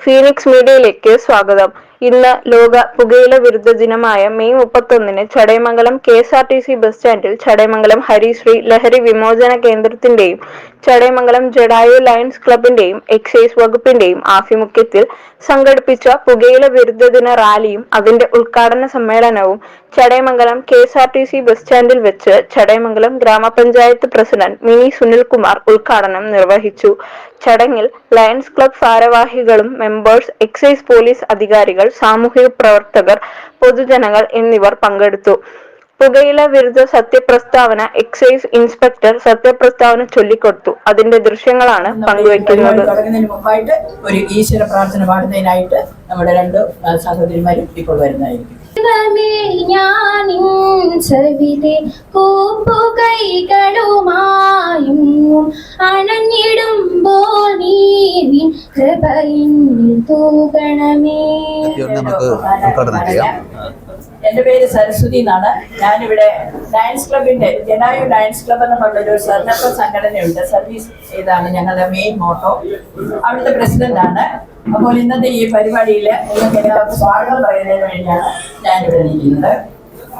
Phoenix മീഡിയയിലേക്ക് സ്വാഗതം. ഇന്ന് ലോക പുകയില വിരുദ്ധ ദിനമായ മെയ് 31-ന് ചടയമംഗലം KSRTC ബസ് സ്റ്റാൻഡിൽ ചടയമംഗലം ഹരിശ്രീ ലഹരി വിമോചന കേന്ദ്രത്തിന്റെയും ചടയമംഗലം ജഡായു ലയൺസ് ക്ലബിന്റെയും എക്സൈസ് വകുപ്പിന്റെയും ആഭിമുഖ്യത്തിൽ സംഘടിപ്പിച്ച പുകയില വിരുദ്ധ ദിന റാലിയും അതിന്റെ ഉദ്ഘാടന സമ്മേളനവും ചടയമംഗലം KSRTC ബസ് സ്റ്റാൻഡിൽ വെച്ച് ചടയമംഗലം ഗ്രാമപഞ്ചായത്ത് പ്രസിഡന്റ് മിനി സുനിൽകുമാർ ഉദ്ഘാടനം നിർവഹിച്ചു. ചടങ്ങിൽ ലയൺസ് ക്ലബ് ഭാരവാഹികളും മെമ്പേഴ്സ്, എക്സൈസ് പോലീസ് അധികാരികൾ, സാമൂഹിക പ്രവർത്തകർ, പൊതുജനങ്ങൾ എന്നിവർ പങ്കെടുത്തു. പുകയില വിരുദ്ധ സത്യപ്രസ്താവന എക്സൈസ് ഇൻസ്പെക്ടർ സത്യപ്രസ്താവന ചൊല്ലിക്കൊടുത്തു. അതിന്റെ ദൃശ്യങ്ങളാണ് പങ്കുവയ്ക്കുന്നത്. ഒരു ഈശ്വര പ്രാർത്ഥന പാടുന്നതിനായിട്ട് നമ്മുടെ രണ്ട് സഹോദരിമാരും ഇപ്പോൾ വരുന്നതായിരിക്കും. അണഞ്ഞിടുമ്പോൾ നീവിൻ കൃപയിൽ തൂകണമേ. എന്റെ പേര് സരസ്വതി എന്നാണ്. ഞാനിവിടെ ലയൺസ് ക്ലബിന്റെ ജഡായു ലയൺസ് ക്ലബ് എന്നുള്ളൊരു സന്നദ്ധ സംഘടനയുണ്ട്. സർവീസ് ഇതാണ് ഞങ്ങളുടെ മെയിൻ മോട്ടോ. അവിടുത്തെ പ്രസിഡന്റ് ആണ്. അപ്പോൾ ഇന്നത്തെ ഈ പരിപാടിയിൽ നിങ്ങൾക്ക് എല്ലാവർക്കും സ്വാഗതം പറയുന്നതിന് വേണ്ടിയാണ് ഞാനിവിടെ ഇരിക്കുന്നത്.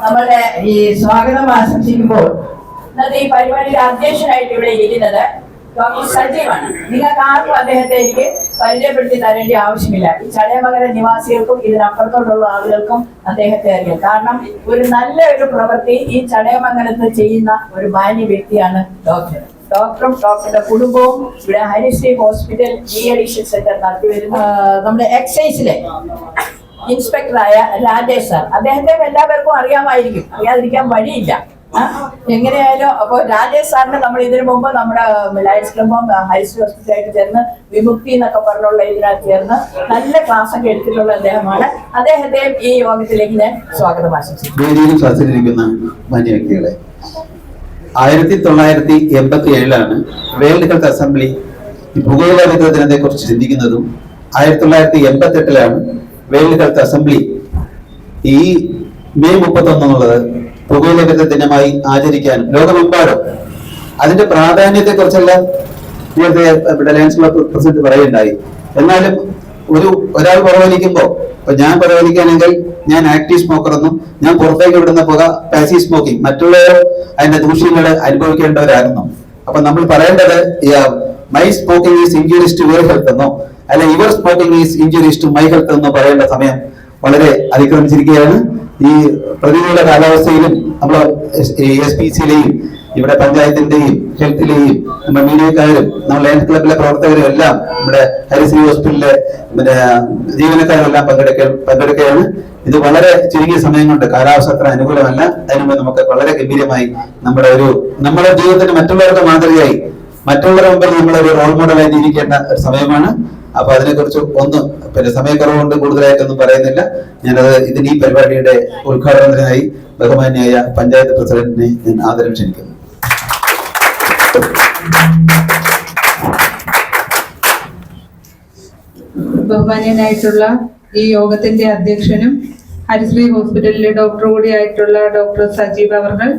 നമ്മളുടെ ഈ സ്വാഗതം ആശംസിക്കുമ്പോൾ ഇന്നത്തെ ഈ പരിപാടിയുടെ അധ്യക്ഷനായിട്ട് ഇവിടെ ഇരിക്കുന്നത് ഡോക്ടർ സജീവാണ്. നിങ്ങൾക്ക് ആർക്കും അദ്ദേഹത്തെ എനിക്ക് പരിചയപ്പെടുത്തി തരേണ്ട ആവശ്യമില്ല. ഈ ചടയമംഗലം നിവാസികൾക്കും ഇതിനപ്പുറത്തോട്ടുള്ള ആളുകൾക്കും അദ്ദേഹത്തെ അറിയാം. കാരണം ഒരു നല്ല ഒരു പ്രവൃത്തി ഈ ചടയമംഗലത്ത് ചെയ്യുന്ന ഒരു മാന്യ വ്യക്തിയാണ് ഡോക്ടറും ഡോക്ടറുടെ കുടുംബവും ഇവിടെ ഹരിശ്രീ ഹോസ്പിറ്റൽ ഡീഅഡിക്ഷൻ സെന്റർ നടത്തി വരുന്ന നമ്മുടെ എക്സൈസിലെ ഇൻസ്പെക്ടറായ രാജേഷ് സാർ. അദ്ദേഹത്തെ എല്ലാവർക്കും അറിയാമായിരിക്കും, അറിയാതിരിക്കാൻ വഴിയില്ല. എങ്ങനെയായാലും അപ്പോൾ രാജേഷ് സാറിന് നമ്മൾ ഇതിനു മുമ്പ് നമ്മുടെ ലയൺസ് ക്ലബും ഹരിശ്രീ ഹോസ്പിറ്റലായിട്ട് ചേർന്ന് വിമുക്തി എന്നൊക്കെ പറഞ്ഞുള്ള ഇതിനകത്ത് ചേർന്ന് നല്ല ക്ലാസ് ഒക്കെ എടുത്തിട്ടുള്ള അദ്ദേഹമാണ്. അദ്ദേഹത്തെയും ഈ യോഗത്തിലേക്ക് ഞാൻ സ്വാഗതം ആശംസിക്കുന്നു. 1987 വേൾഡ് ഹെൽത്ത് അസംബ്ലി പുകയില വിരുദ്ധ ദിനത്തെ കുറിച്ച് ചിന്തിക്കുന്നതും 1988 വേൾഡ് ഹെൽത്ത് അസംബ്ലി ഈ മെയ് 31 എന്നുള്ളത് പുകയില വിരുദ്ധ ദിനമായി ആചരിക്കാൻ ലോകമെമ്പാടും അതിന്റെ പ്രാധാന്യത്തെ കുറിച്ചെല്ലാം നേരത്തെ ലയൺസ് ക്ലബ് പ്രസിഡന്റ് പറയുണ്ടായി. എന്നാലും ഒരാൾ പുറവലിക്കുമ്പോൾ, ഇപ്പൊ ഞാൻ പുറവലിക്കുകയാണെങ്കിൽ ഞാൻ ആക്റ്റീവ് സ്മോക്കർ എന്നും ഞാൻ പുറത്തേക്ക് വിടുന്ന പുക പാസീവ് സ്മോക്കിംഗ്, മറ്റുള്ളവർ അതിന്റെ ദൂഷ്യങ്ങൾ അനുഭവിക്കേണ്ടവരായിരുന്നു. അപ്പൊ നമ്മൾ പറയേണ്ടത് my smoking is injuries to your health എന്നോ അല്ല your smoking is injuries to my health എന്നോ പറയേണ്ട സമയം വളരെ അതിക്രമിച്ചിരിക്കുകയാണ്. ഈ പ്രതികൂല കാലാവസ്ഥയിലും നമ്മൾ SPCയിലെയും ഇവിടെ പഞ്ചായത്തിന്റെയും ഹെൽത്തിലെയും നമ്മുടെ മീഡിയക്കാരും നമ്മൾ ലയൺസ് ക്ലബിലെ പ്രവർത്തകരും എല്ലാം നമ്മുടെ ഹരിശ്രീ ഹോസ്പിറ്റലിലെ ജീവനക്കാരും എല്ലാം പങ്കെടുക്കുകയാണ്. ഇത് വളരെ ചുരുങ്ങിയ സമയം കൊണ്ട്, കാലാവസ്ഥ അത്ര അനുകൂലമല്ല, അതിനുമുമ്പ് നമുക്ക് വളരെ ഗംഭീരമായി നമ്മുടെ ജീവിതത്തിന് മറ്റുള്ളവർക്ക് മാതൃകയായി മറ്റുള്ളവരുടെ മുമ്പിൽ നമ്മളൊരു റോൾ മോഡലായി ജീവിക്കേണ്ട ഒരു സമയമാണ്. അപ്പൊ അതിനെക്കുറിച്ച് സമയക്കുറവ് കൊണ്ട് കൂടുതലായിട്ടൊന്നും പറയുന്നില്ല. ഞാനത് ഈ പരിപാടിയുടെ ഉദ്ഘാടനത്തിനായി ബഹുമാന്യായ പഞ്ചായത്ത് പ്രസിഡന്റിനെ ഞാൻ ആദരം ക്ഷണിക്കുന്നു. ബഹുമാന്യനായിട്ടുള്ള ഈ യോഗത്തിന്റെ അധ്യക്ഷനും ഹരിശ്രീ ഹോസ്പിറ്റലിലെ ഡോക്ടർ കൂടിയായിട്ടുള്ള ഡോക്ടർ സജീവ് അവർകൾ,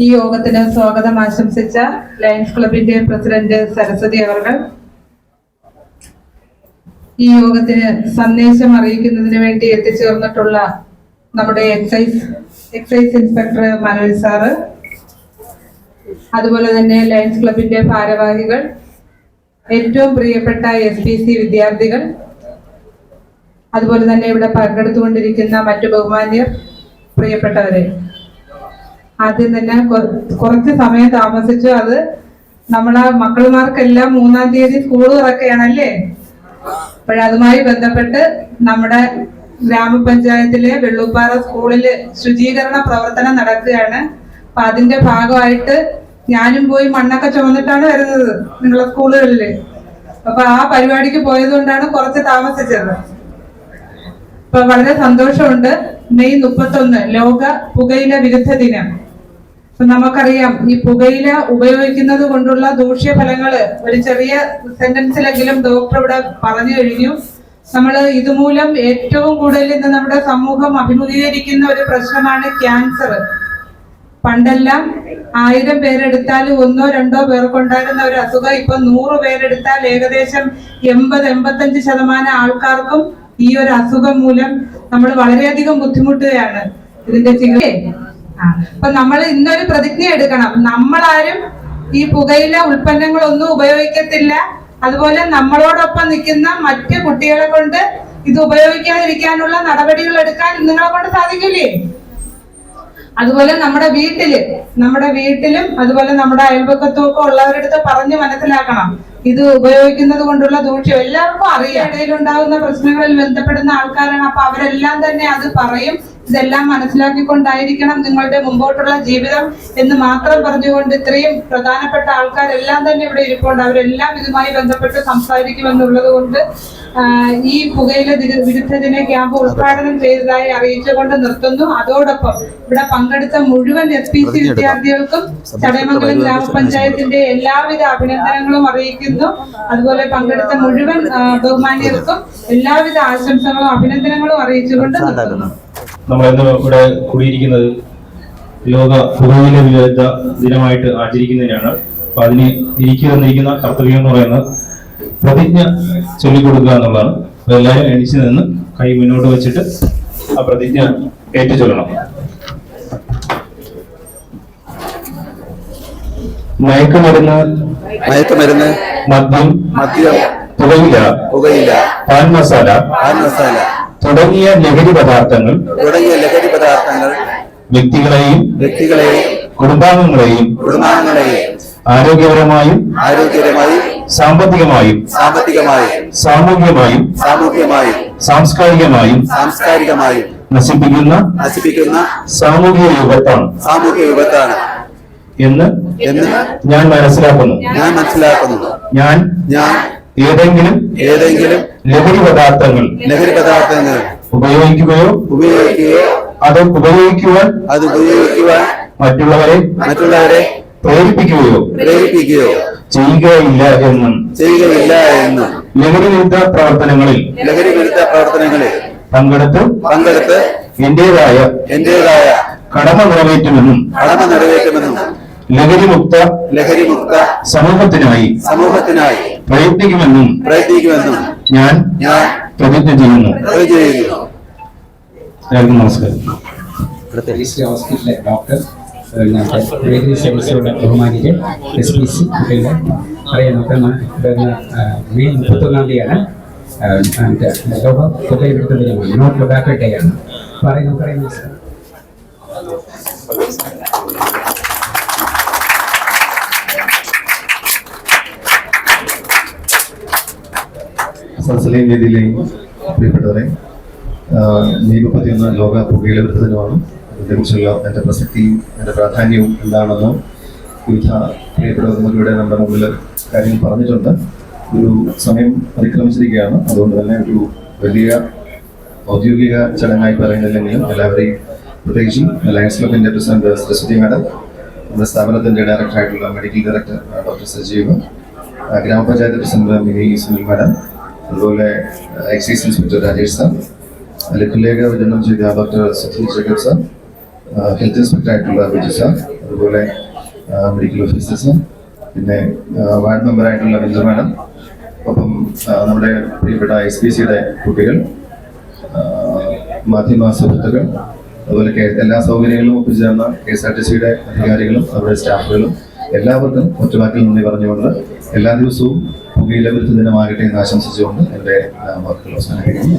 ഈ യോഗത്തിന് സ്വാഗതം ആശംസിച്ച ലയൺസ് ക്ലബിന്റെ പ്രസിഡന്റ് സരസ്വതി അവർകൾ, ഈ യോഗത്തിന് സന്ദേശം അറിയിക്കുന്നതിന് വേണ്ടി എത്തിച്ചേർന്നിട്ടുള്ള നമ്മുടെ എക്സൈസ് ഇൻസ്പെക്ടർ മനോജ് സാറ്, അതുപോലെ തന്നെ ലയൺസ് ക്ലബിന്റെ ഭാരവാഹികൾ, ഏറ്റവും പ്രിയപ്പെട്ട SPC വിദ്യാർത്ഥികൾ, അതുപോലെ തന്നെ ഇവിടെ പങ്കെടുത്തുകൊണ്ടിരിക്കുന്ന മറ്റു ബഹുമാന്യർ, പ്രിയപ്പെട്ടവരെ, ആദ്യം തന്നെ കുറച്ച് സമയം താമസിച്ചു. അത് നമ്മളെ മക്കളുമാർക്കെല്ലാം 3-ാം തീയതി സ്കൂൾ തുറക്കുകയാണല്ലേ. അപ്പോഴതുമായി ബന്ധപ്പെട്ട് നമ്മുടെ ഗ്രാമപഞ്ചായത്തിലെ വെള്ളൂപ്പാറ സ്കൂളില് ശുചീകരണ പ്രവർത്തനം നടക്കുകയാണ്. അപ്പൊ അതിന്റെ ഭാഗമായിട്ട് ഞാനും പോയി മണ്ണൊക്കെ ചുമന്നിട്ടാണ് വരുന്നത് നിങ്ങളെ സ്കൂളുകളില്. അപ്പൊ ആ പരിപാടിക്ക് പോയത് കൊണ്ടാണ് കുറച്ച് താമസിച്ചത്. അപ്പൊ വളരെ സന്തോഷമുണ്ട്. മെയ് 31 ലോക പുകയില വിരുദ്ധ ദിനം. അപ്പൊ നമുക്കറിയാം, ഈ പുകയില ഉപയോഗിക്കുന്നത് കൊണ്ടുള്ള ദൂഷ്യഫലങ്ങള് ഒരു ചെറിയ സെന്റൻസിലെങ്കിലും ഡോക്ടർ ഇവിടെ പറഞ്ഞു കഴിഞ്ഞു. ഇതുമൂലം ഏറ്റവും കൂടുതൽ ഇന്ന് നമ്മുടെ സമൂഹം അഭിമുഖീകരിക്കുന്ന ഒരു പ്രശ്നമാണ് ക്യാൻസർ. പണ്ടെല്ലാം 1000 പേരെടുത്താൽ 1 2 പേർക്കുണ്ടായിരുന്ന ഒരു അസുഖം ഇപ്പൊ 100 പേരെടുത്താൽ ഏകദേശം 80-85% ആൾക്കാർക്കും ഈ ഒരു അസുഖം മൂലം നമ്മൾ വളരെയധികം ബുദ്ധിമുട്ടുകയാണ് ഇതിന്റെ ചികിത്സ. അപ്പൊ നമ്മൾ ഇന്നൊരു പ്രതിജ്ഞ എടുക്കണം. നമ്മളാരും ഈ പുകയില ഉൽപ്പന്നങ്ങളൊന്നും ഉപയോഗിക്കത്തില്ല. അതുപോലെ നമ്മളോടൊപ്പം നിൽക്കുന്ന മറ്റ് കുട്ടികളെ കൊണ്ട് ഇത് ഉപയോഗിക്കാതിരിക്കാനുള്ള നടപടികൾ എടുക്കാൻ നിങ്ങളെ കൊണ്ട് സാധിക്കില്ലേ? അതുപോലെ നമ്മുടെ വീട്ടിലും അതുപോലെ നമ്മുടെ അയൽപക്കത്തും ഒക്കെ ഉള്ളവരുടെ അടുത്ത് പറഞ്ഞ് മനസ്സിലാക്കണം. ഇത് ഉപയോഗിക്കുന്നത് കൊണ്ടുള്ള ദൂഷ്യം എല്ലാവർക്കും അറിയാം. ഇടയിലുണ്ടാകുന്ന പ്രശ്നങ്ങളിൽ ബന്ധപ്പെടുന്ന ആൾക്കാരാണ്. അപ്പൊ അവരെല്ലാം തന്നെ അത് പറയും. ഇതെല്ലാം മനസ്സിലാക്കിക്കൊണ്ടായിരിക്കണം നിങ്ങളുടെ മുമ്പോട്ടുള്ള ജീവിതം എന്ന് മാത്രം പറഞ്ഞുകൊണ്ട് ഇത്രയും പ്രധാനപ്പെട്ട ആൾക്കാരെല്ലാം തന്നെ ഇവിടെ ഇരിപ്പുണ്ട്. അവരെല്ലാം ഇതുമായി ബന്ധപ്പെട്ട് സംസാരിക്കുമെന്നുള്ളത് കൊണ്ട് ഈ പുകയില വിരുദ്ധ ദിന ക്യാമ്പ് ഉദ്ഘാടനം ചെയ്തതായി അറിയിച്ചുകൊണ്ട് നിർത്തുന്നു. അതോടൊപ്പം ഇവിടെ പങ്കെടുത്ത മുഴുവൻ SPC വിദ്യാർത്ഥികൾക്കും ചടയമംഗലം ഗ്രാമപഞ്ചായത്തിന്റെ എല്ലാവിധ അഭിനന്ദനങ്ങളും അറിയിക്കുന്നു. അതുപോലെ പങ്കെടുത്ത മുഴുവൻ ബഹുമാന്യർക്കും എല്ലാവിധ ആശംസകളും അഭിനന്ദനങ്ങളും അറിയിച്ചുകൊണ്ട് നിർത്തുന്നു. നമ്മളിന്ന് ഇവിടെ കൂടിയിരിക്കുന്നത് ലോക പുകയില വിരുദ്ധ ദിനമായിട്ട് ആചരിക്കുന്നതിനാണ്. അപ്പൊ അതിന് എനിക്ക് തന്നിരിക്കുന്ന കർത്തവ്യം എന്ന് പറയുന്നത് പ്രതിജ്ഞ ചൊല്ലിക്കൊടുക്കുക എന്നുള്ളതാണ്. അപ്പൊ എല്ലാവരും എണിച്ചു നിന്ന് കൈ മുന്നോട്ട് വെച്ചിട്ട് ആ പ്രതിജ്ഞ ഏറ്റുചൊല്ലണം. മയക്കുമരുന്ന്, മദ്യം, പുകയില, പാൻ മസാല തുടങ്ങിയ ലഹരി പദാർത്ഥങ്ങൾ വ്യക്തികളെയും കുടുംബാംഗങ്ങളെയും ആരോഗ്യപരമായും സാമ്പത്തികമായും സാമൂഹികമായും സാംസ്കാരികമായും നശിപ്പിക്കുന്ന സാമൂഹിക യുഗത്താണ് എന്ന് ഞാൻ മനസ്സിലാക്കുന്നു. ഞാൻ ഏതെങ്കിലും ലഹരി പദാർത്ഥങ്ങൾ ഉപയോഗിക്കുകയോ അത് ഉപയോഗിക്കുവാൻ മറ്റുള്ളവരെ പ്രേരിപ്പിക്കുകയോ ചെയ്യുകയില്ല എന്നും ലഹരി വിരുദ്ധ പ്രവർത്തനങ്ങളിൽ പങ്കെടുത്ത് എന്റേതായ കടമ നിറവേറ്റുമെന്നും ലഹരിമുക്ത സമൂഹത്തിനായി പ്രയത്നിക്കുമെന്നും ഞാൻ പ്രതിജ്ഞ ചെയ്യുന്നു. എല്ലാവർക്കും നമസ്കാരം. ഹോസ്പിറ്റലിലെ ഡോക്ടർ, ചികിത്സയുടെ ബഹുമാനിക്ക് SPC കുട്ടികളെ അറിയാം. നമുക്ക് മെയ് 31 ലോക പുകയില വിരുദ്ധ ദിനമാണ്. നോട്ട് ടൊബാക്കോ ഡേ ആണ്. പറയുന്നു സൽസലയും വേദിയിലെയും പ്രിയപ്പെട്ടവരെ, മെയ് 31 ലോക പുകയില വിരുദ്ധ ദിനമാണ്. അതിനെക്കുറിച്ചുള്ള എൻ്റെ പ്രസക്തിയും എൻ്റെ പ്രാധാന്യവും എന്താണെന്ന് വിവിധ പ്രിയപ്പെട്ടവരുടെ നമ്മുടെ മുമ്പിൽ കാര്യങ്ങൾ പറഞ്ഞിട്ടുണ്ട്. ഒരു സമയം അതിക്രമിച്ചിരിക്കുകയാണ്. അതുകൊണ്ട് തന്നെ ഒരു വലിയ ഔദ്യോഗിക ചടങ്ങായി പറയുന്നില്ലെങ്കിലും എല്ലാവരെയും, പ്രത്യേകിച്ചും ലയൺസ് ക്ലബിൻ്റെ പ്രസിഡന്റ് സരസ്വതി മാഡം, നമ്മുടെ സ്ഥാപനത്തിൻ്റെ ഡയറക്ടറായിട്ടുള്ള മെഡിക്കൽ ഡയറക്ടർ ഡോക്ടർ സജീവ്, ഗ്രാമപഞ്ചായത്ത് പ്രസിഡന്റ് മിനി സുനിൽ മാഡം, അതുപോലെ എക്സൈസ് ഇൻസ്പെക്ടർ രാജേഷ് സാർ, ലഘുലേഖ വിതരണം ചെയ്ത ഡോക്ടർ സതീഷ് ജഗത് സാർ, ഹെൽത്ത് ഇൻസ്പെക്ടർ ആയിട്ടുള്ള ബിജു സാർ, അതുപോലെ മെഡിക്കൽ ഓഫീസേഴ്സ്, പിന്നെ വാർഡ് മെമ്പറായിട്ടുള്ള ബിന്ദു മാഡം, ഒപ്പം നമ്മുടെ പ്രിയപ്പെട്ട SPCയുടെ കുട്ടികൾ, മാധ്യമ സുഹൃത്തുക്കൾ, അതുപോലെ എല്ലാ സൗകര്യങ്ങളും ഒപ്പിച്ചേർന്ന KSRTCയുടെ അധികാരികളും അവരുടെ സ്റ്റാഫുകളും എല്ലാവർക്കും ഒറ്റവാക്കിൽ നന്ദി പറഞ്ഞുകൊണ്ട് എല്ലാ ദിവസവും പുകയില വിരുദ്ധ ദിനമാകട്ടെ എന്ന് ആശംസിച്ചുകൊണ്ട് എൻ്റെ വാക്കുകൾ അവസാനിപ്പിക്കുന്നു.